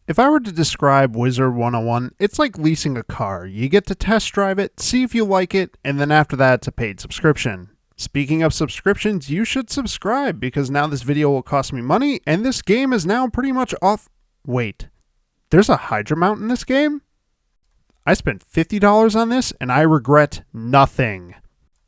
If I were to describe Wizard 101, it's like leasing a car. You get to test drive it, see if you like it, and then after that, it's a paid subscription. Speaking of subscriptions, you should subscribe because now this video will cost me money and this game is now pretty much off. Wait, there's a Hydra mount in this game? I spent $50 on this and I regret nothing.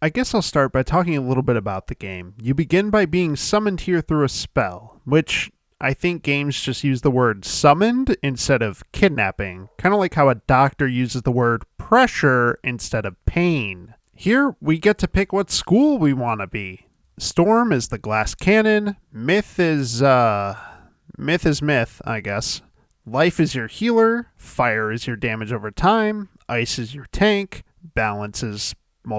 I guess I'll start by talking a little bit about the game. You begin by being summoned here through a spell, which I think games just use the word summoned instead of kidnapping, kind of like how a doctor uses the word pressure instead of pain. Here, we get to pick what school we want to be. Storm is the glass cannon, myth is myth, I guess. Life is your healer, fire is your damage over time, ice is your tank, balance is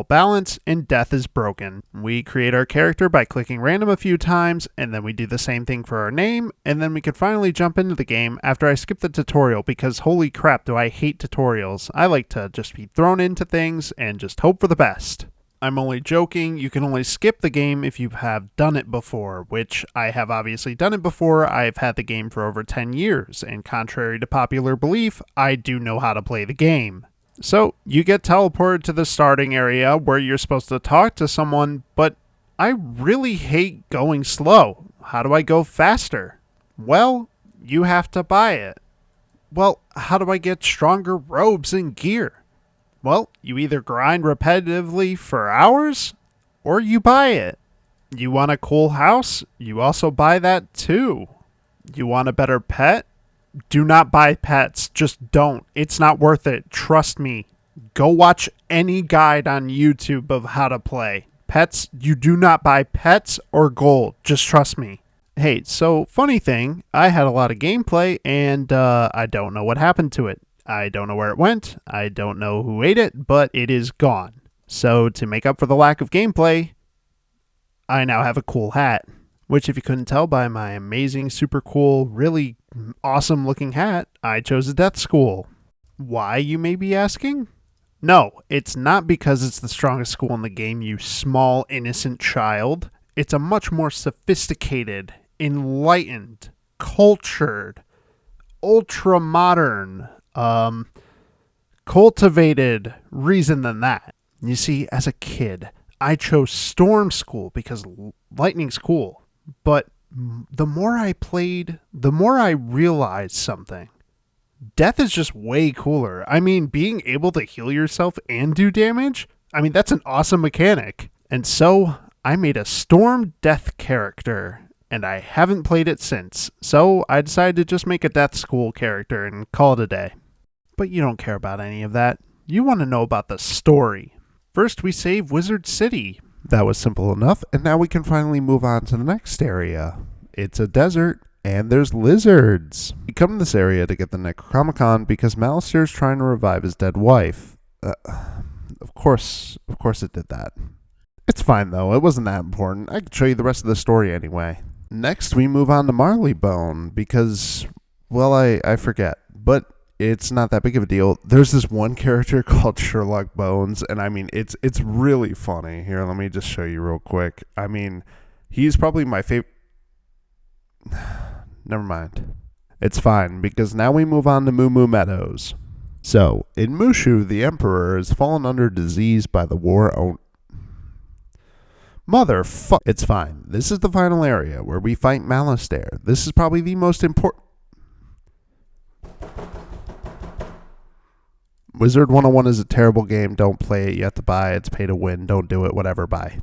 balance, and death is broken. We create our character by clicking random a few times, and then we do the same thing for our name, and then we can finally jump into the game after I skip the tutorial because holy crap do I hate tutorials. I like to just be thrown into things and just hope for the best. I'm only joking, you can only skip the game if you have done it before, which I have obviously done it before. I've had the game for over 10 years, and contrary to popular belief, I do know how to play the game. So, you get teleported to the starting area where you're supposed to talk to someone, but I really hate going slow. How do I go faster? Well, you have to buy it. Well, how do I get stronger robes and gear? Well, you either grind repetitively for hours, or you buy it. You want a cool house? You also buy that too. You want a better pet? Do not buy pets. Just don't. It's not worth it. Trust me. Go watch any guide on YouTube of how to play. Pets, you do not buy pets or gold. Just trust me. Hey, so funny thing, I had a lot of gameplay and I don't know what happened to it. I don't know where it went. I don't know who ate it, but it is gone. So to make up for the lack of gameplay, I now have a cool hat. Which, if you couldn't tell by my amazing, super cool, really awesome looking hat, I chose a death school. Why, you may be asking? No, it's not because it's the strongest school in the game, you small, innocent child. It's a much more sophisticated, enlightened, cultured, ultra-modern, cultivated reason than that. You see, as a kid, I chose Storm School because Lightning's cool. But the more I played, the more I realized something. Death is just way cooler. I mean, being able to heal yourself and do damage, I mean, that's an awesome mechanic. And so I made a Storm Death character, and I haven't played it since. So I decided to just make a Death School character and call it a day. But you don't care about any of that. You want to know about the story. First, we save Wizard City. That was simple enough, and now we can finally move on to the next area. It's a desert, and there's lizards. We come to this area to get the Necronomicon because Malistaire is trying to revive his dead wife. Of course it did that. It's fine though, it wasn't that important. I could show you the rest of the story anyway. Next, we move on to Marleybone because, well, I forget, but it's not that big of a deal. There's this one character called Sherlock Bones, and I mean, it's really funny. Here, let me just show you real quick. I mean, he's probably my favorite. Never mind. It's fine, because now we move on to Moo Moo Meadows. So, in Mushu, the Emperor has fallen under disease by the war. Motherfuck. It's fine. This is the final area where we fight Malistaire. This is probably the most important. Wizard 101 is a terrible game. Don't play it. You have to buy it. It's pay to win. Don't do it. Whatever. Bye.